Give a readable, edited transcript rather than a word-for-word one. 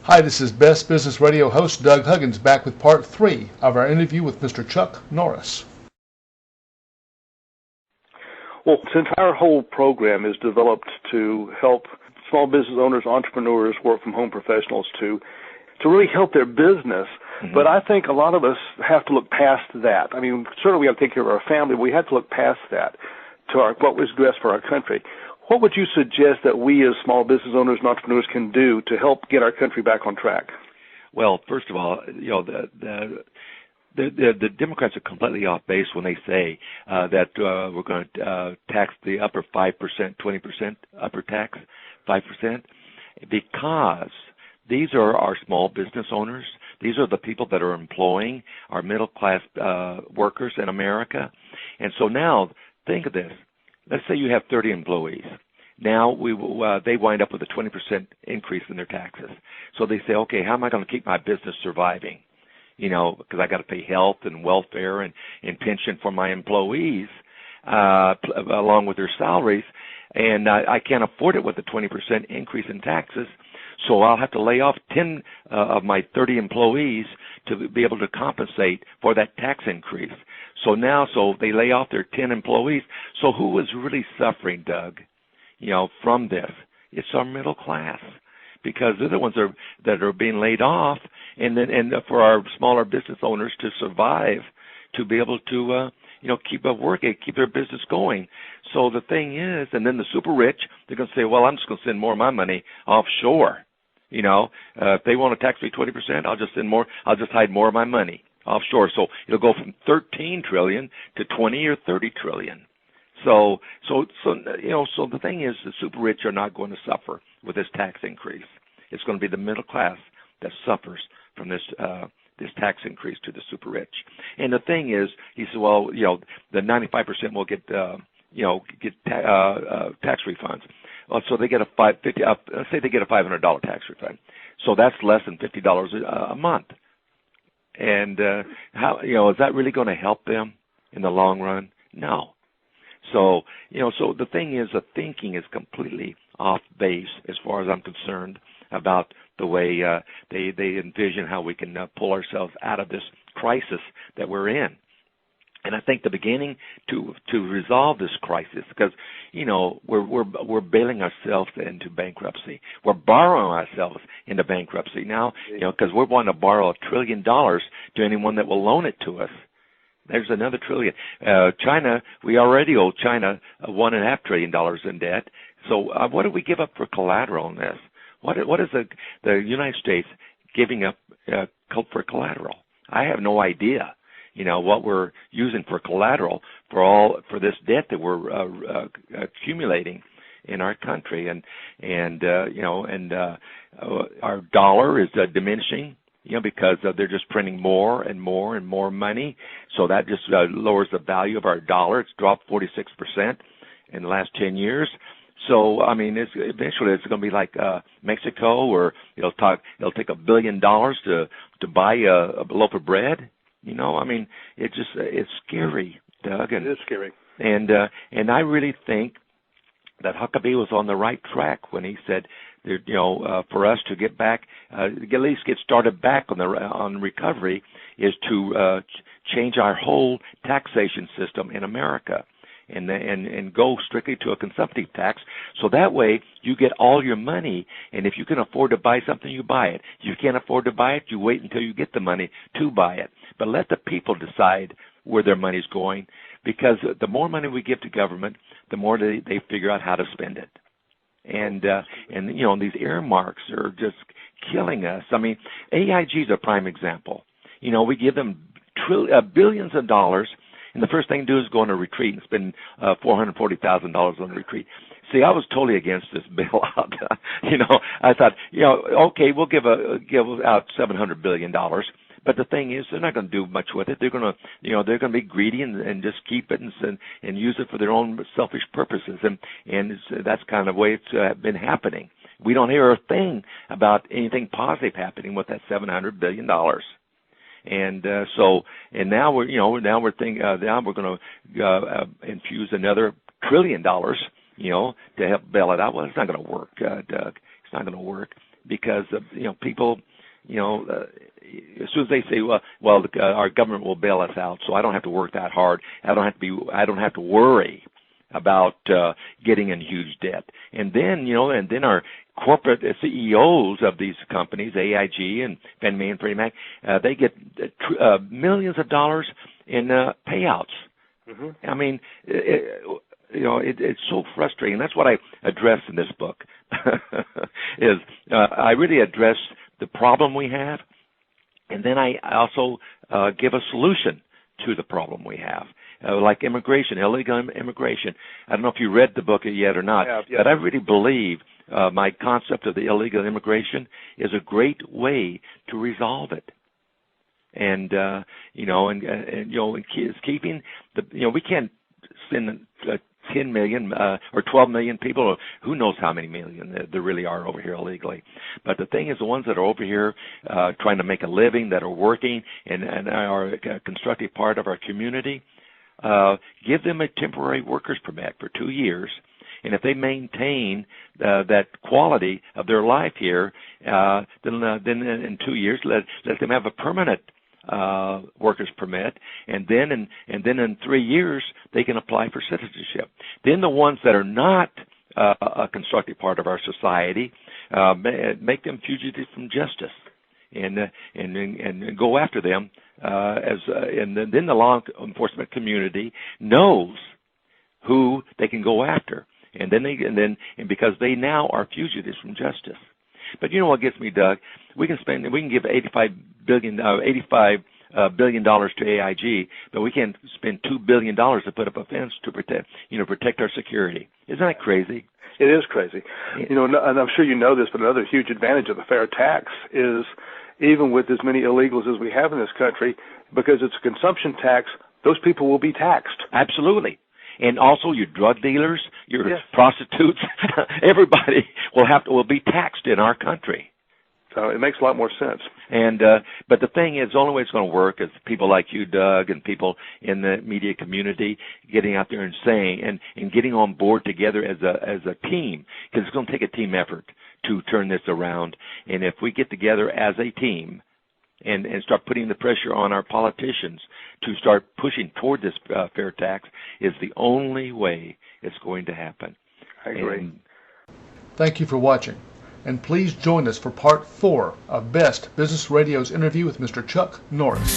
Hi, this is Best Business Radio host Doug Huggins back with part 3 of our interview with Mr. Chuck Norris. Well, this entire whole program is developed to help small business owners, entrepreneurs, work-from-home professionals to really help their business. Mm-hmm. But I think a lot of us have to look past that. I mean, certainly we have to take care of our family, but we have to look past that to what was best for our country. What would you suggest that we as small business owners and entrepreneurs can do to help get our country back on track? Well, first of all, the Democrats are completely off base when they say that we're going to tax the upper 5%, 20% upper tax, 5%, because these are our small business owners. These are the people that are employing our middle-class workers in America. And so now, think of this. Let's say you have 30 employees. Now they wind up with a 20% increase in their taxes. So they say, okay, how am I going to keep my business surviving? You know, because I got to pay health and welfare and pension for my employees along with their salaries, and I can't afford it with a 20% increase in taxes. So I'll have to lay off 10 of my 30 employees to be able to compensate for that tax increase. So they lay off their 10 employees. So who is really suffering, Doug, from this? It's our middle class, because they're the ones that are being laid off, and for our smaller business owners to survive, to be able to keep working, keep their business going. So the thing is, and then the super rich, they're going to say, well, I'm just going to send more of my money offshore. If they want to tax me 20%, I'll just send more. I'll just hide more of my money offshore. So it'll go from 13 trillion to 20 or 30 trillion. So the thing is, the super rich are not going to suffer with this tax increase. It's going to be the middle class that suffers from this tax increase to the super rich. And the thing is, he said, well, the 95% will get tax refunds. So they get let's say they get a $500 tax refund. So that's less than $50 a month. And how is that really going to help them in the long run? No. So so the thing is, the thinking is completely off base as far as I'm concerned about the way they envision how we can pull ourselves out of this crisis that we're in. And I think the beginning to resolve this crisis, because we're bailing ourselves into bankruptcy. We're borrowing ourselves into bankruptcy now, because we're wanting to borrow $1 trillion to anyone that will loan it to us. There's another trillion. China, we already owe China $1.5 trillion in debt. So what do we give up for collateral in this? What is the United States giving up for collateral? I have no idea. What we're using for collateral for this debt that we're accumulating in our country, and our dollar is diminishing, because they're just printing more and more and more money. So that just lowers the value of our dollar. It's dropped 46% in the last 10 years. So I mean, eventually it's going to be like Mexico, where it'll take $1 billion to buy a loaf of bread. I mean, it's scary, Doug. It is scary. And I really think that Huckabee was on the right track when he said, for us to get back, at least get started back on recovery, is to change our whole taxation system in America. And go strictly to a consumptive tax, so that way you get all your money, and if you can afford to buy something, you buy it. If you can't afford to buy it, you wait until you get the money to buy it. But let the people decide where their money's going, because the more money we give to government, the more they figure out how to spend it. And these earmarks are just killing us. I mean, AIG is a prime example. We give them billions of dollars, and the first thing to do is go on a retreat and spend $440,000 on a retreat. See, I was totally against this bailout. I thought, okay, we'll give out $700 billion. But the thing is, they're not going to do much with it. They're going to be greedy and just keep it and use it for their own selfish purposes. And that's kind of the way it's been happening. We don't hear a thing about anything positive happening with that $700 billion. And now we're thinking now we're going to infuse another $1 trillion, to help bail it out. Well, it's not going to work, Doug. It's not going to work. because people, as soon as they say, our government will bail us out, so I don't have to work that hard. I don't have to worry about getting in huge debt. And then our corporate CEOs of these companies, AIG and Fannie Mae and Freddie Mac, they get millions of dollars in payouts. Mm-hmm. I mean, it's so frustrating. That's what I address in this book. Is I really address the problem we have, and then I also give a solution to the problem we have. Like immigration, illegal immigration. I don't know if you read the book yet or not, yeah. but I really believe my concept of the illegal immigration is a great way to resolve it. And keeping the we can't send 10 million or 12 million people, or who knows how many million there really are over here illegally. But the thing is, the ones that are over here trying to make a living, that are working and are a constructive part of our community, give them a temporary workers permit for 2 years. And if they maintain that quality of their life here, then in 2 years let them have a permanent workers permit, and then in 3 years they can apply for citizenship. Then the ones that are not a constructive part of our society, make them fugitives from justice, and go after them and then the law enforcement community knows who they can go after, and because they now are fugitives from justice. But you know what gets me, Doug? We can give $85 billion to AIG, but we can't spend $2 billion to put up a fence to protect our security. Isn't that crazy? It is crazy. And I'm sure you know this, but another huge advantage of a fair tax is, even with as many illegals as we have in this country, because it's a consumption tax, those people will be taxed. Absolutely. And also your drug dealers, your yes. prostitutes, everybody will be taxed in our country. So it makes a lot more sense. And but the thing is, the only way it's going to work is people like you, Doug, and people in the media community getting out there and saying and getting on board together as a team, because it's going to take a team effort to turn this around. And if we get together as a team and start putting the pressure on our politicians to start pushing toward this fair tax, is the only way it's going to happen. I agree. Thank you for watching. And please join us for part 4 of Best Business Radio's interview with Mr. Chuck Norris.